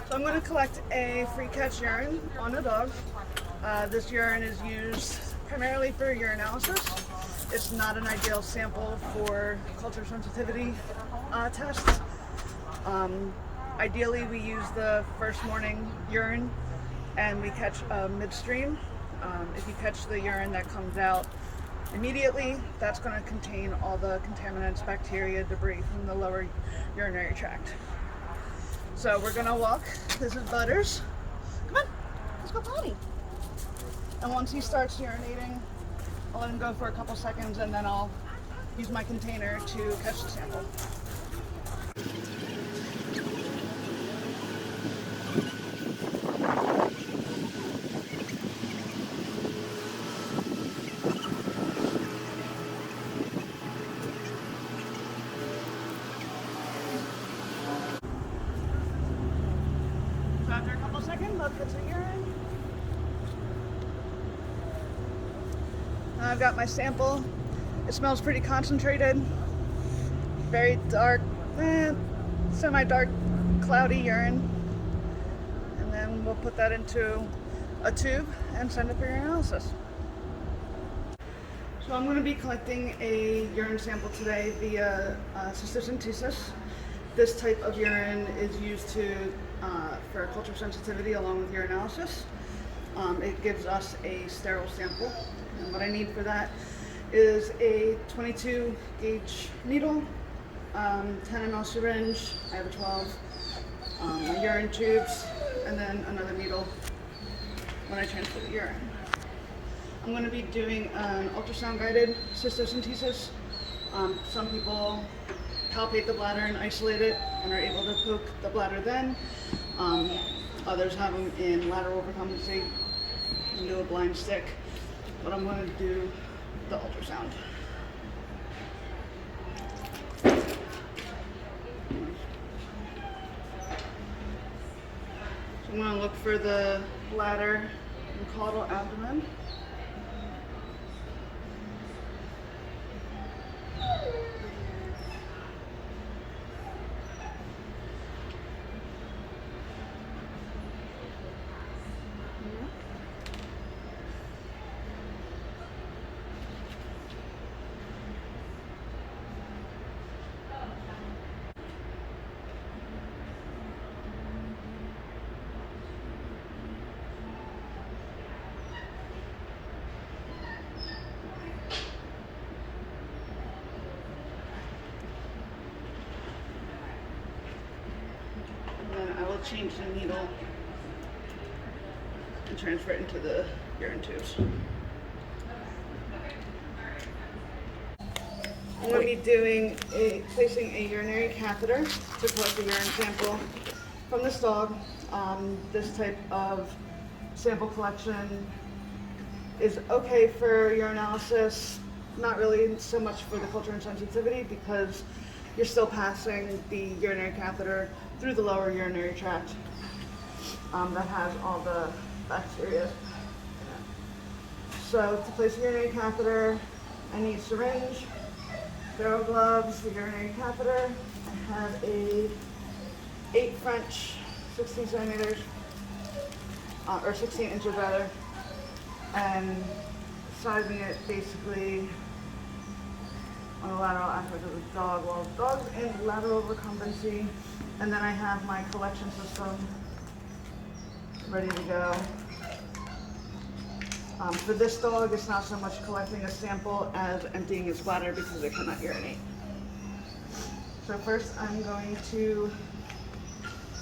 So I'm going to collect a free catch urine on a dog. This urine is used primarily for urinalysis. It's not an ideal sample for culture sensitivity tests. Ideally, we use the first morning urine and we catch midstream. If you catch the urine that comes out immediately, that's going to contain all the contaminants, bacteria, debris from the lower urinary tract. So we're going to walk. This is Butters. Come on, let's go potty. And once he starts urinating, I'll let him go for a couple seconds and then I'll use my container to catch the sample. So after a couple seconds, I'll catch the urine. Now I've got my sample. It smells pretty concentrated, very dark, semi-dark, cloudy urine. And then we'll put that into a tube and send it for urinalysis. So I'm going to be collecting a urine sample today via cystocentesis. This type of urine is used for culture sensitivity along with urinalysis. It gives us a sterile sample. And what I need for that is a 22 gauge needle, 10 ml syringe, I have a 12, my urine tubes, and then another needle when I transfer the urine. I'm going to be doing an ultrasound guided cystocentesis. Some people palpate the bladder and isolate it and are able to poke the bladder then. Others have them in lateral recumbency and do a blind stick. But I'm going to do the ultrasound. So I'm going to look for the bladder and caudal abdomen. I will change the needle and transfer it into the urine tubes. I'm going to be placing a urinary catheter to collect the urine sample from this dog. This type of sample collection is okay for urinalysis, not really so much for the culture and sensitivity because you're still passing the urinary catheter through the lower urinary tract that has all the bacteria. So to place a urinary catheter, I need syringe, sterile gloves, the urinary catheter. I have a 8 French, 16 centimeters, or 16 inches rather, and sizing it basically on the lateral aspect of the dog. Well, the dog's in lateral recumbency, and then I have my collection system ready to go. For this dog, it's not so much collecting a sample as emptying its bladder because it cannot urinate. So first I'm going to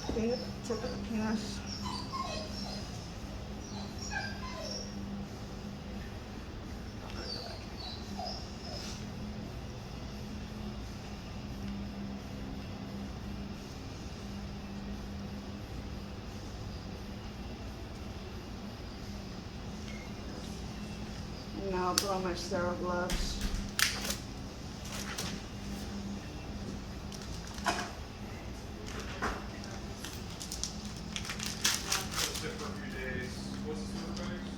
clean the tip of the penis. Now I'll put on my sterile gloves. Sit for a few days. What's the super base?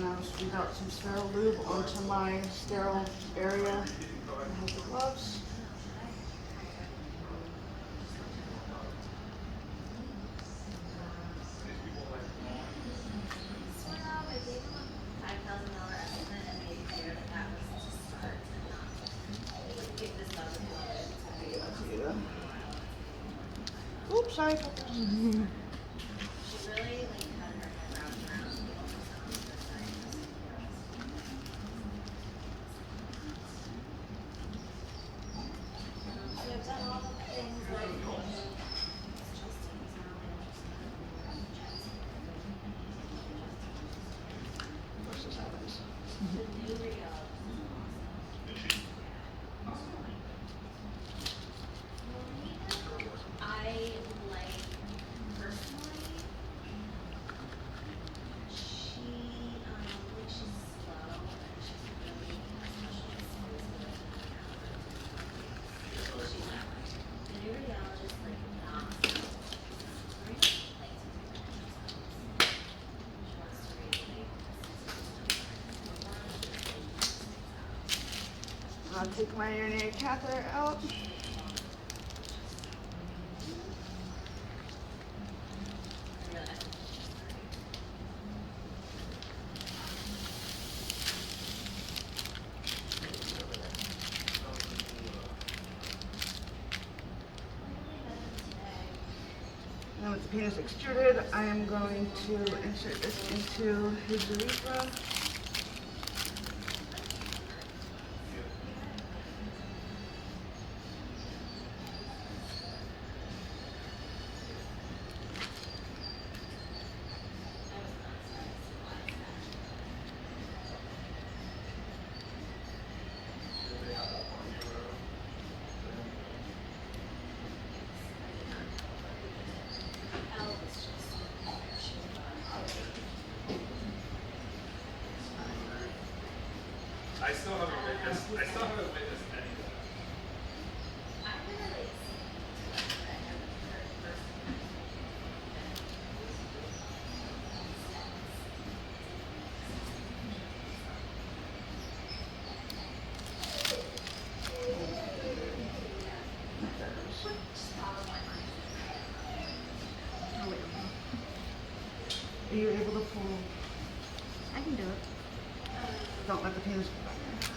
and I'll squeeze out some sterile lube onto my sterile area that has the gloves. Oops, sorry. I'll take my urinary catheter out. And with the penis extruded, I am going to insert this into his urethra. I still haven't witnessed any of that. Are you able to pull? I can do it. Don't let the penis go back there.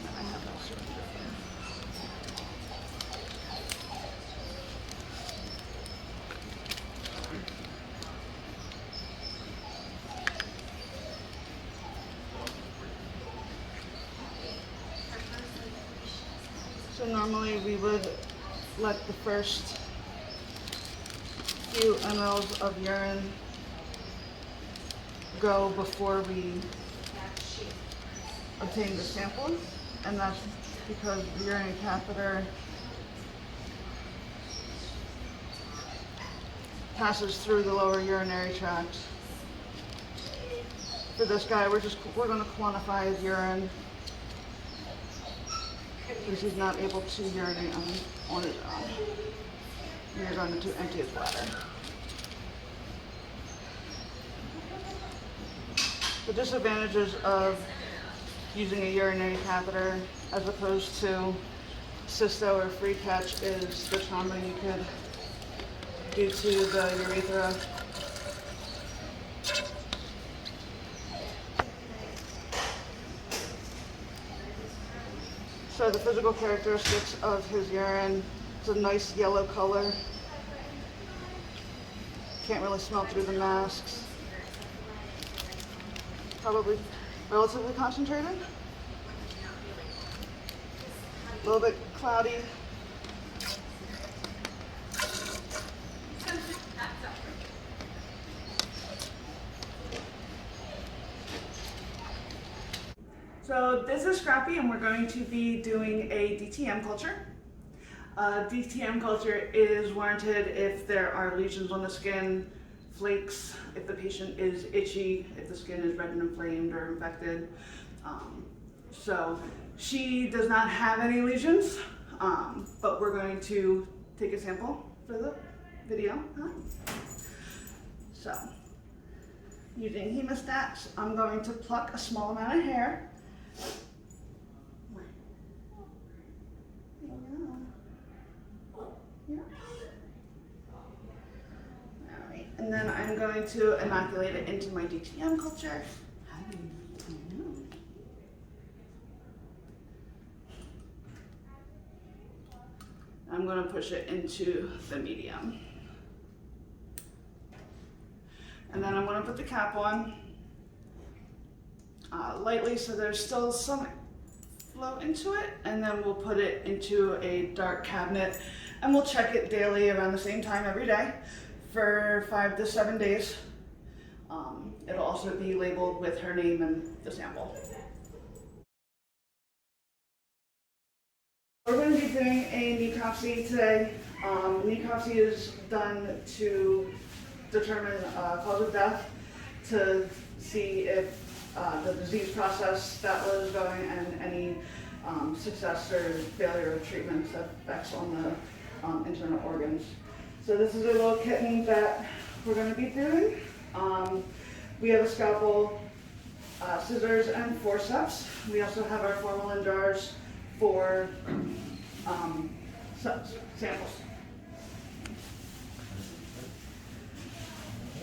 I have that syringe right there. So normally we would let the first few mLs of urine go before we obtain the sample, and that's because the urinary catheter passes through the lower urinary tract. For this guy, we're going to quantify his urine because he's not able to urinate on his own. We're going to empty his bladder. The disadvantages of using a urinary catheter as opposed to cysto or free catch is the trauma you could do to the urethra. So the physical characteristics of his urine, it's a nice yellow color. Can't really smell through the masks. Probably relatively concentrated. A little bit cloudy. So this is Scrappy, and we're going to be doing a DTM culture. DTM culture is warranted if there are lesions on the skin, flakes, if the patient is itchy, if the skin is red and inflamed or infected. So she does not have any lesions. but we're going to take a sample for the video. So, using hemostats, I'm going to pluck a small amount of hair. Yeah. Alright, and then I'm going to inoculate it into my DTM culture. I'm going to push it into the medium. And then I'm going to put the cap on lightly so there's still some flow into it, and then we'll put it into a dark cabinet and we'll check it daily around the same time every day for 5 to 7 days. It'll also be labeled with her name and the sample. We're going to be doing a necropsy today. Necropsy is done to determine cause of death, to see if the disease process that was going and any success or failure of treatments effects on the internal organs. So this is a little kitten that we're going to be doing. We have a scalpel, scissors, and forceps. We also have our formalin jars for samples.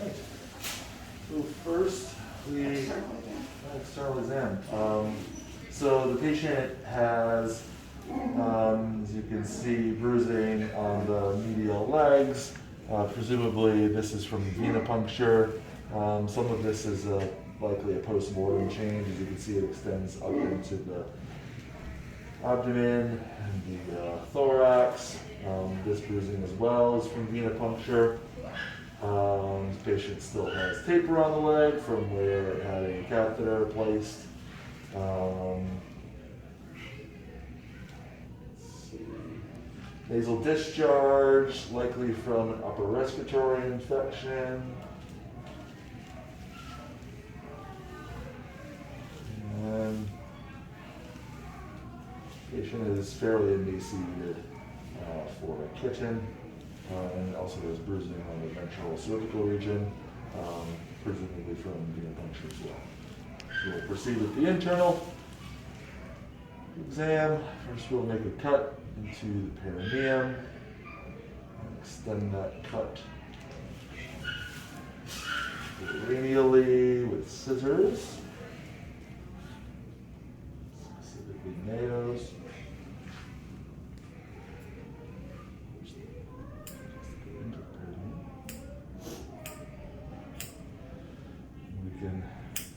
Right. So first, external exam. So the patient has, as you can see, bruising on the medial legs. Presumably this is from venipuncture. Some of this is likely a post-mortem change. As you can see, it extends up into the abdomen and the thorax. This bruising as well is from venipuncture. This patient still has taper on the leg from where it had a catheter placed. Let's see. Nasal discharge, likely from an upper respiratory infection. And patient is fairly emaciated for a kitten. And also there's bruising on the ventral cervical region, presumably from venipuncture as well. So we'll proceed with the internal exam. First we'll make a cut into the perineum and extend that cut radially with scissors, specifically nails.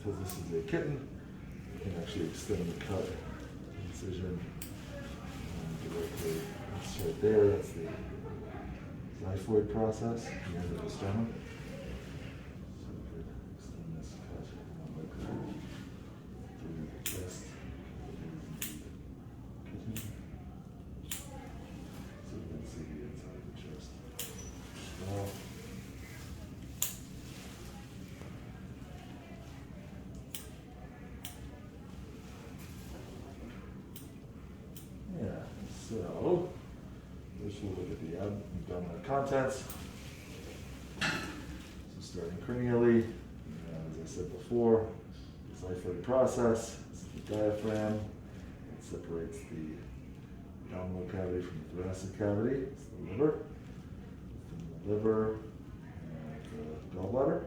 Because this is a kitten, we can actually extend the cut incision directly. That's right there, that's the xiphoid process, the end of the sternum. So we could extend this cut like that through the chest, kitten. So you can see the inside of the chest as well. So, first we'll look at the abdominal contents. So starting cranially, as I said before, the xiphoid process. This is the diaphragm. It separates the abdominal cavity from the thoracic cavity. It's the liver. From the liver and the gallbladder,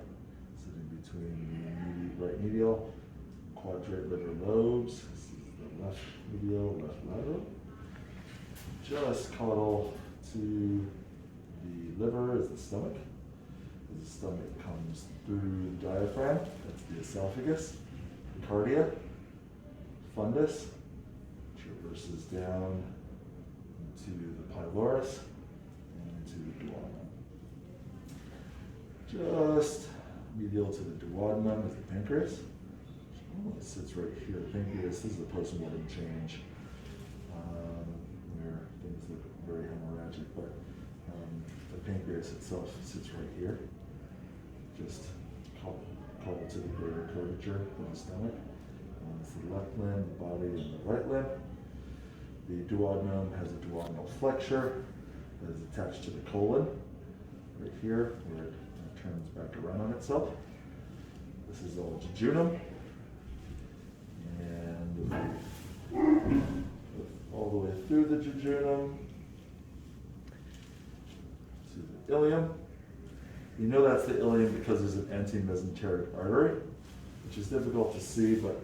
sitting between the right medial, quadrate liver lobes. This is the left medial, left lateral. Just caudal to the liver is the stomach. As the stomach comes through the diaphragm, that's the esophagus, the cardia, fundus, traverses down into the pylorus and into the duodenum. Just medial to the duodenum is the pancreas. It sits right here. The pancreas, this is a postmortem change. Where things look very hemorrhagic, but the pancreas itself sits right here, just coupled to the greater curvature of the stomach. It's the left limb, the body, and the right limb. The duodenum has a duodenal flexure that is attached to the colon, right here, where it turns back around on itself. This is all jejunum. And all the way through the jejunum to the ileum. You know that's the ileum because there's an anti-mesenteric artery, which is difficult to see, but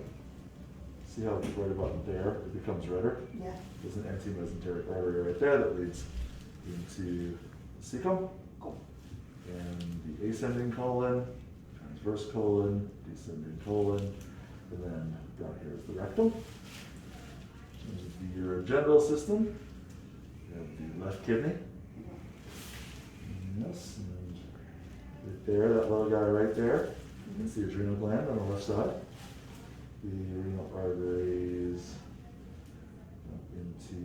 see how it's right about there? It becomes redder. Yeah. There's an anti-mesenteric artery right there that leads into the cecum. Cool. And the ascending colon, transverse colon, descending colon, and then down here is the rectum. This is the urogenital system. We have the left kidney. Yes, and right there, that little guy right there. That's the adrenal gland on the left side. The renal arteries up into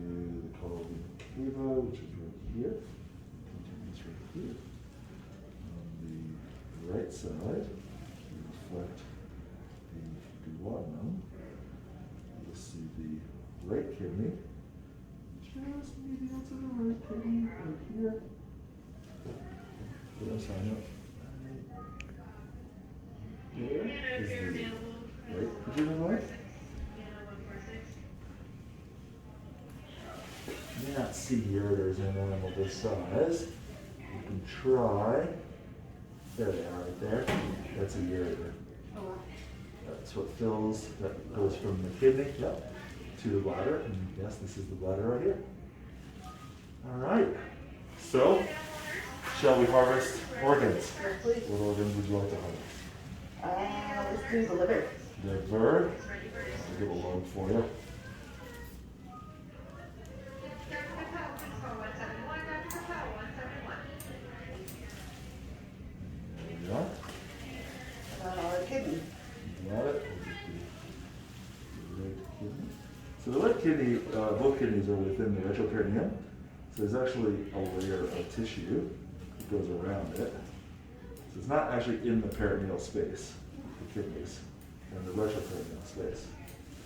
the colon cava, which is right here. Continues right here. On the right side, we reflect the duodenum. You'll see the right kidney. Just medial to the right kidney, right here. Did I sign up? There is the right adrenal gland. You may not see ureters in an animal this size. You can try. There they are right there. That's a ureter. Oh, wow. That's what fills, that goes from the kidney, yep, to the bladder. And yes, this is the bladder right here. All right. So, shall we harvest organs? Yes, please. What organs would you like to harvest? Let's do the liver. Liver. I'll give a load for you. There we go. Kidney. Got it. We'll get the right kidney. So the right kidney, both kidneys are within the retroperitoneum. So there's actually a layer of tissue that goes around it. So it's not actually in the peritoneal space, the kidneys, and the retroperitoneal space,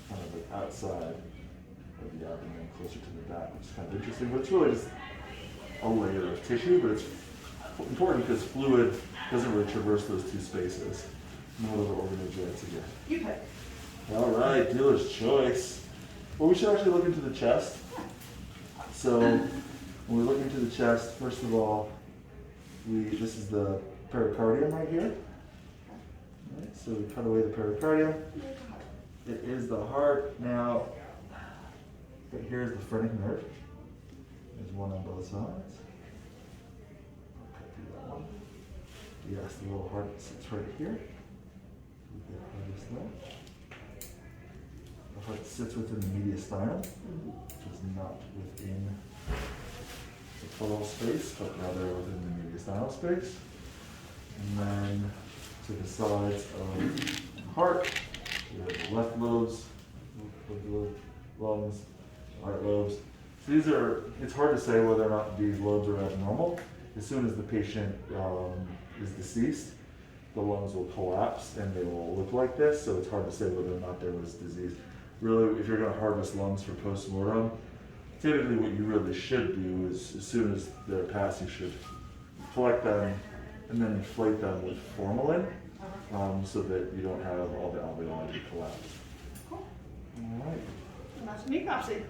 kind of like outside of the abdomen, closer to the back, which is kind of interesting. But it's really just a layer of tissue, but it's important because fluid doesn't really traverse those two spaces. What other organ would you like to get? You pick. All right, dealer's choice. Well, we should actually look into the chest. So when we look into the chest, first of all, this is the pericardium right here. All right, so we cut away the pericardium. It is the heart. Now, right here is the phrenic nerve. There's one on both sides. I'll cut through that one. Yes, the little heart sits right here. The heart sits within the mediastinum, which is not within the pleural space, but rather within the mediastinal space. And then to the sides of the heart, we have the left lobes, lungs, right lobes. So these are, it's hard to say whether or not these lobes are abnormal. As soon as the patient is deceased, the lungs will collapse and they will look like this, so it's hard to say whether or not there was disease. Really, if you're going to harvest lungs for post-mortem, typically what you really should do is, as soon as they're passed, you should collect them and then inflate them with formalin, so that you don't have all the alveoli collapse. Cool. All right. And that's a necropsy.